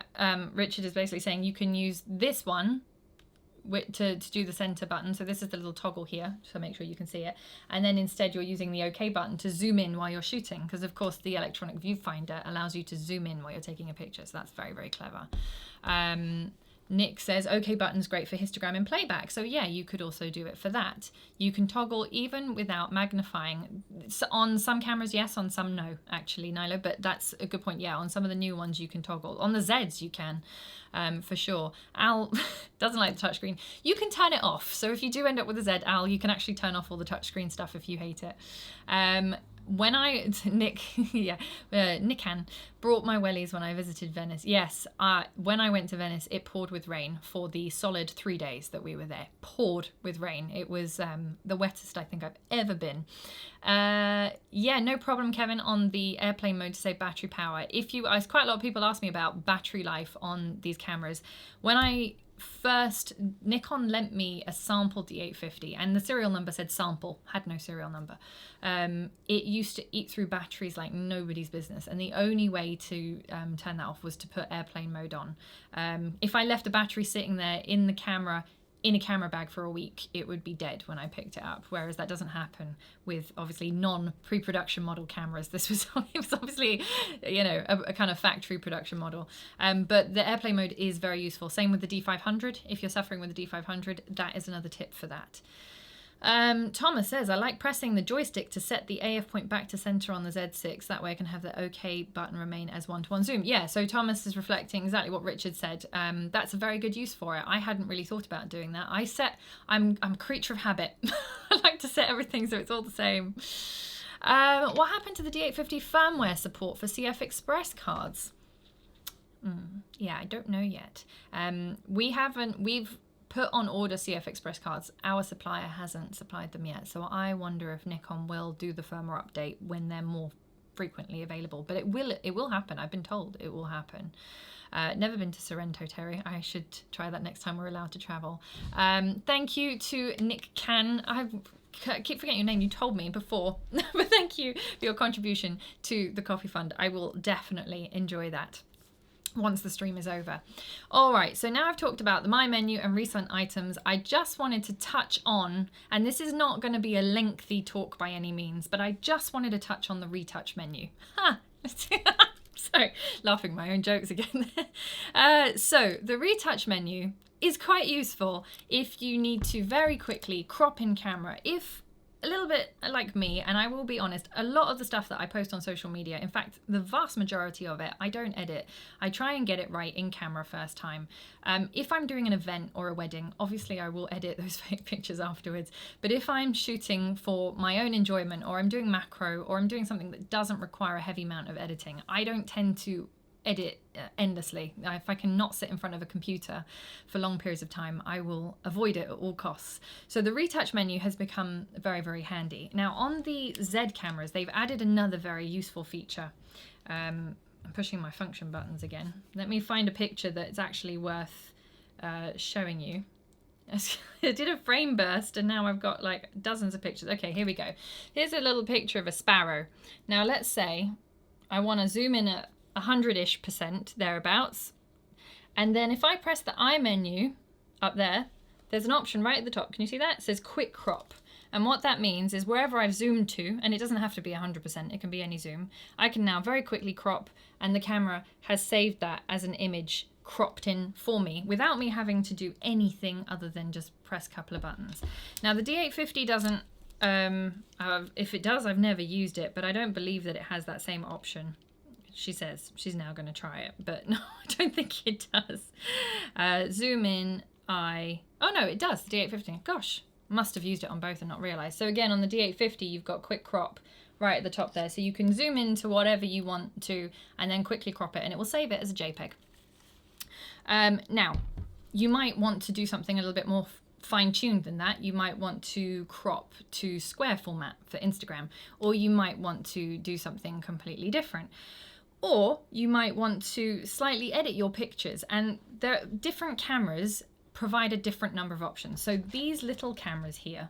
Richard is basically saying you can use this one to do the center button. So this is the little toggle here, so make sure you can see it, and then instead you're using the OK button to zoom in while you're shooting, because of course the electronic viewfinder allows you to zoom in while you're taking a picture. So that's very, very clever. Nick says OK button's great for histogram and playback. So yeah, you could also do it for that. You can toggle even without magnifying. So on some cameras, yes, on some no, actually, Nilo, but that's a good point. Yeah, on some of the new ones you can toggle. On the Zs you can, for sure. Al doesn't like the touchscreen. You can turn it off. So if you do end up with a Z, Al, you can actually turn off all the touchscreen stuff if you hate it. Nikan brought my wellies when I visited Venice. Yes, when I went to Venice, it poured with rain for the solid 3 days that we were there. Poured with rain. It was the wettest I think I've ever been. Yeah, no problem, Kevin, on the airplane mode to save battery power. Quite a lot of people ask me about battery life on these cameras. When I first, Nikon lent me a sample D850 and the serial number said sample, had no serial number. It used to eat through batteries like nobody's business, and the only way to turn that off was to put airplane mode on. If I left the battery sitting there in the camera in a camera bag for a week, it would be dead when I picked it up, whereas that doesn't happen with obviously non-pre-production model cameras. It was obviously, a kind of factory production model. But the airplane mode is very useful. Same with the D500. If you're suffering with the D500, that is another tip for that. Thomas says, I like pressing the joystick to set the AF point back to center on the Z6. That way I can have the OK button remain as one-to-one zoom. Yeah, so Thomas is reflecting exactly what Richard said. That's a very good use for it. I hadn't really thought about doing that. I'm a creature of habit. I like to set everything so it's all the same. What happened to the D850 firmware support for CF Express cards? Yeah, I don't know yet. We've put on order CF Express cards. Our supplier hasn't supplied them yet, so I wonder if Nikon will do the firmware update when they're more frequently available. But it will happen. I've been told it will happen. Never been to Sorrento, Terry. I should try that next time we're allowed to travel. Thank you to Nick Can. I keep forgetting your name. You told me before, but thank you for your contribution to the coffee fund. I will definitely enjoy that once the stream is over. All right, so now I've talked about the My Menu and recent items. I just wanted to touch on, and this is not going to be a lengthy talk by any means, but I just wanted to touch on the Retouch menu. Sorry, laughing at my own jokes again. So the Retouch menu is quite useful if you need to very quickly crop in camera. If a little bit like me, and I will be honest, a lot of the stuff that I post on social media, in fact, the vast majority of it, I don't edit. I try and get it right in camera first time. If I'm doing an event or a wedding, obviously I will edit those fake pictures afterwards. But if I'm shooting for my own enjoyment, or I'm doing macro, or I'm doing something that doesn't require a heavy amount of editing, I don't tend to edit endlessly. If I cannot sit in front of a computer for long periods of time, I will avoid it at all costs. So the Retouch menu has become very, very handy. Now on the Z cameras, they've added another very useful feature. I'm pushing my function buttons again. Let me find a picture that's actually worth showing you. I did a frame burst and now I've got like dozens of pictures. Okay, here we go. Here's a little picture of a sparrow. Now let's say I want to zoom in at 100-ish% thereabouts, and then if I press the I menu up there, there's an option right at the top. Can you see that? It says quick crop, and what that means is wherever I've zoomed to, and it doesn't have to be 100%, it can be any zoom, I can now very quickly crop, and the camera has saved that as an image cropped in for me without me having to do anything other than just press a couple of buttons. Now the D850 doesn't, if it does, I've never used it, but I don't believe that it has that same option. She says she's now going to try it, but no, I don't think it does. Zoom in, oh no, it does, the D850. Gosh, must have used it on both and not realised. So again, on the D850, you've got quick crop right at the top there. So you can zoom into whatever you want to and then quickly crop it and it will save it as a JPEG. Now, you might want to do something a little bit more fine-tuned than that. You might want to crop to square format for Instagram, or you might want to do something completely different. Or you might want to slightly edit your pictures, and different cameras provide a different number of options. So these little cameras here,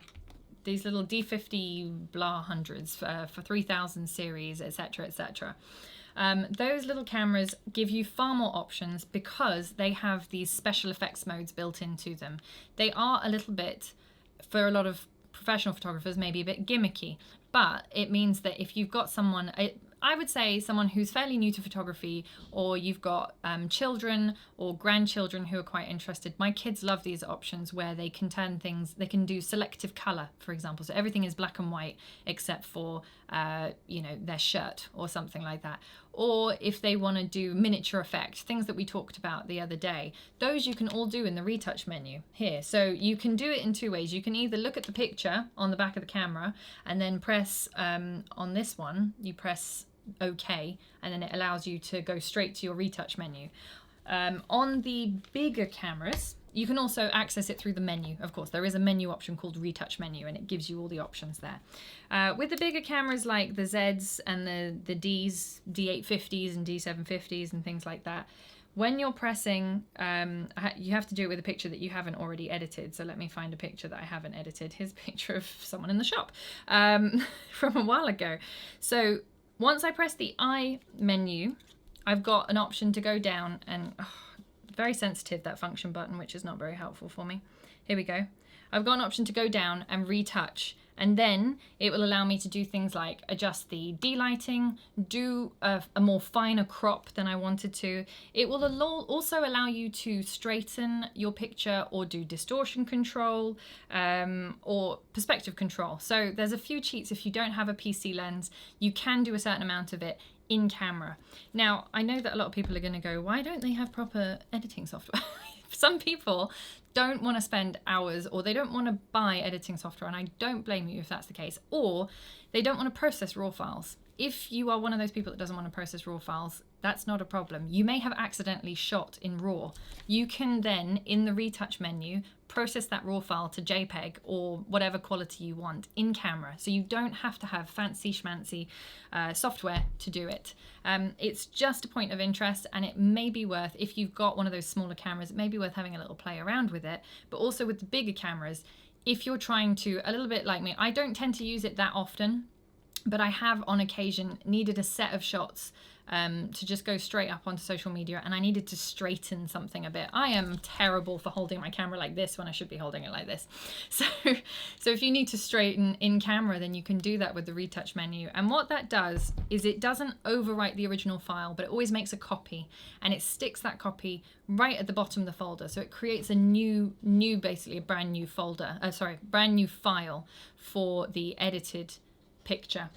these little D50 blah hundreds for 3000 series, etc., etc. Those little cameras give you far more options because they have these special effects modes built into them. They are a little bit, for a lot of professional photographers, maybe a bit gimmicky, but it means that if you've got someone, I would say someone who's fairly new to photography, or you've got children or grandchildren who are quite interested. My kids love these options where they can turn things, they can do selective color, for example. So everything is black and white except for, their shirt or something like that. Or if they want to do miniature effect, things that we talked about the other day, those you can all do in the Retouch menu here. So you can do it in two ways. You can either look at the picture on the back of the camera and then press, on this one, you press OK, and then it allows you to go straight to your Retouch menu. On the bigger cameras, you can also access it through the menu. Of course, there is a menu option called Retouch Menu, and it gives you all the options there. With the bigger cameras like the Zs and the Ds, D850s and D750s and things like that, when you're pressing, you have to do it with a picture that you haven't already edited. So let me find a picture that I haven't edited. Here's a picture of someone in the shop from a while ago. So once I press the I menu, I've got an option to go down and very sensitive, that function button, which is not very helpful for me. Here we go. I've got an option to go down and retouch And then it will allow me to do things like adjust the delighting, do a more finer crop than I wanted to. It will also allow you to straighten your picture or do distortion control or perspective control. So there's a few cheats. If you don't have a PC lens, you can do a certain amount of it in camera. Now, I know that a lot of people are going to go, why don't they have proper editing software? Some people don't want to spend hours, or they don't want to buy editing software, and I don't blame you if that's the case, or they don't want to process raw files. If you are one of those people that doesn't want to process raw files, that's not a problem. You may have accidentally shot in RAW. You can then, in the retouch menu, process that raw file to JPEG or whatever quality you want in camera. So you don't have to have fancy schmancy software to do it. It's just a point of interest, and it may be worth, if you've got one of those smaller cameras, it may be worth having a little play around with it. But also with the bigger cameras, if you're trying to, a little bit like me, I don't tend to use it that often, but I have on occasion needed a set of shots to just go straight up onto social media, and I needed to straighten something a bit. I am terrible for holding my camera like this when I should be holding it like this. So if you need to straighten in camera, then you can do that with the retouch menu. And what that does is it doesn't overwrite the original file, but it always makes a copy, and it sticks that copy right at the bottom of the folder. So it creates a basically a brand new folder, brand new file for the edited picture.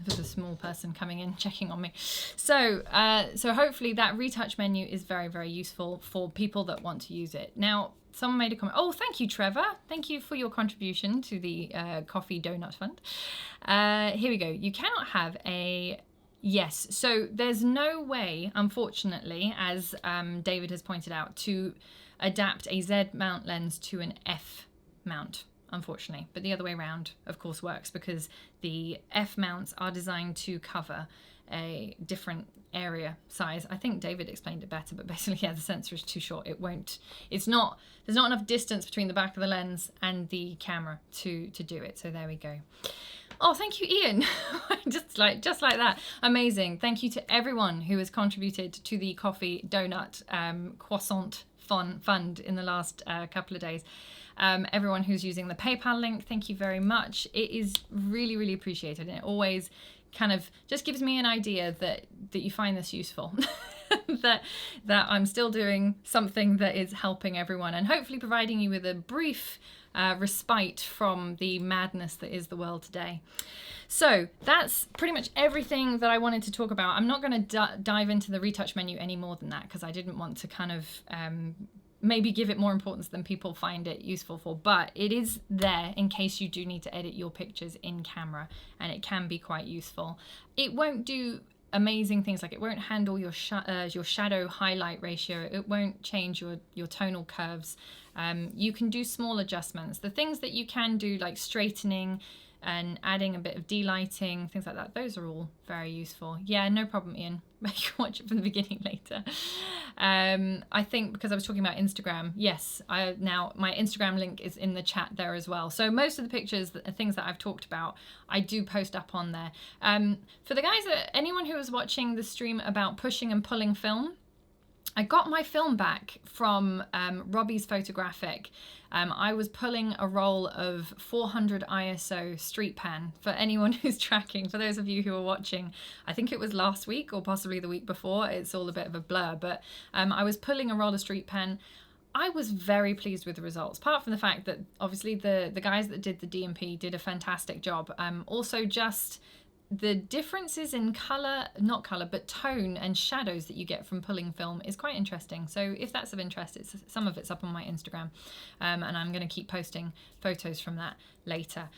There's a small person coming in checking on me. So hopefully that retouch menu is very, very useful for people that want to use it. Now, someone made a comment. Oh, thank you, Trevor. Thank you for your contribution to the Coffee Donut Fund. Here we go. You cannot have a... Yes, so there's no way, unfortunately, as David has pointed out, to adapt a Z mount lens to an F mount, unfortunately. But the other way around, of course, works, because the F mounts are designed to cover a different area size. I think David explained it better, but basically, yeah, the sensor is too short. There's not enough distance between the back of the lens and the camera to do it. So there we go. Oh, thank you, Ian. just like that. Amazing. Thank you to everyone who has contributed to the Coffee Donut Croissant Fund in the last couple of days. Everyone who's using the PayPal link, thank you very much. It is really, really appreciated, and it always kind of just gives me an idea that you find this useful. that I'm still doing something that is helping everyone, and hopefully providing you with a brief respite from the madness that is the world today. So that's pretty much everything that I wanted to talk about. I'm not going to dive into the retouch menu any more than that, because I didn't want to kind of maybe give it more importance than people find it useful for, but it is there in case you do need to edit your pictures in camera, and it can be quite useful. It won't do amazing things, like it won't handle your shadow highlight ratio, it won't change your tonal curves. You can do small adjustments. The things that you can do, like straightening and adding a bit of delighting, things like that, those are all very useful. Yeah, no problem, Ian. You can watch it from the beginning later. I think because I was talking about Instagram, yes, now my Instagram link is in the chat there as well. So most of the pictures, things that I've talked about, I do post up on there. For the guys, anyone who was watching the stream about pushing and pulling film, I got my film back from Robbie's Photographic. I was pulling a roll of 400 ISO street pan. For anyone who's tracking, for those of you who are watching, I think it was last week or possibly the week before. It's all a bit of a blur, but I was pulling a roll of street pan. I was very pleased with the results, apart from the fact that obviously the guys that did the DMP did a fantastic job. Also just the differences in but tone and shadows that you get from pulling film is quite interesting. So if that's of interest, some of it's up on my Instagram, and I'm going to keep posting photos from that later.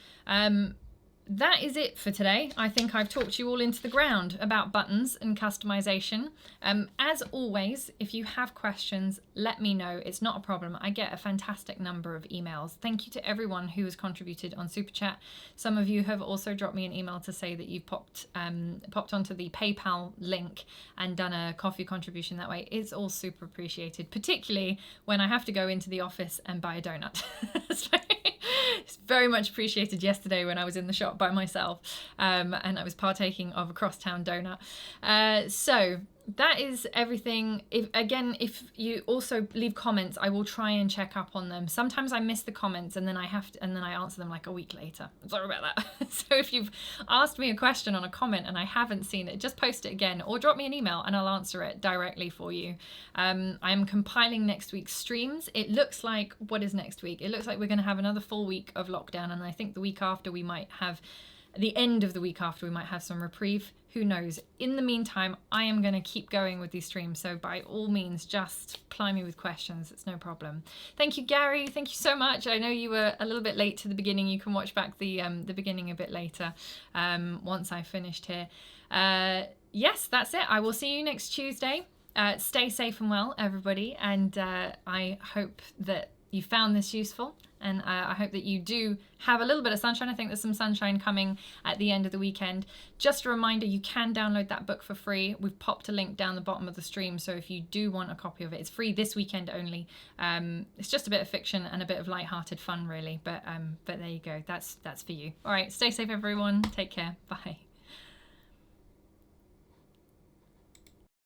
That is it for today. I think I've talked you all into the ground about buttons and customization. As always, if you have questions, let me know. It's not a problem. I get a fantastic number of emails. Thank you to everyone who has contributed on Super Chat. Some of you have also dropped me an email to say that you've popped onto the PayPal link and done a coffee contribution that way. It's all super appreciated, particularly when I have to go into the office and buy a donut. It's very much appreciated yesterday when I was in the shop by myself, and I was partaking of a crosstown donut. So that is everything. If you also leave comments, I will try and check up on them. Sometimes I miss the comments and then I answer them like a week later. Sorry about that. So if you've asked me a question on a comment and I haven't seen it, just post it again or drop me an email and I'll answer it directly for you. I'm compiling next week's streams. It looks like, what is next week? It looks like we're going to have another full week of lockdown, and I think the week after we might have, the end of the week after we might have some reprieve. Who knows? In the meantime, I am going to keep going with these streams, so by all means, just ply me with questions. It's no problem. Thank you, Gary. Thank you so much. I know you were a little bit late to the beginning. You can watch back the beginning a bit later once I finished here. Yes, that's it. I will see you next Tuesday. Stay safe and well, everybody, and I hope that you found this useful. And I hope that you do have a little bit of sunshine. I think there's some sunshine coming at the end of the weekend. Just a reminder, you can download that book for free. We've popped a link down the bottom of the stream, so if you do want a copy of it, it's free this weekend only. It's just a bit of fiction and a bit of light-hearted fun, really. But there you go. That's for you. All right, stay safe, everyone. Take care. Bye.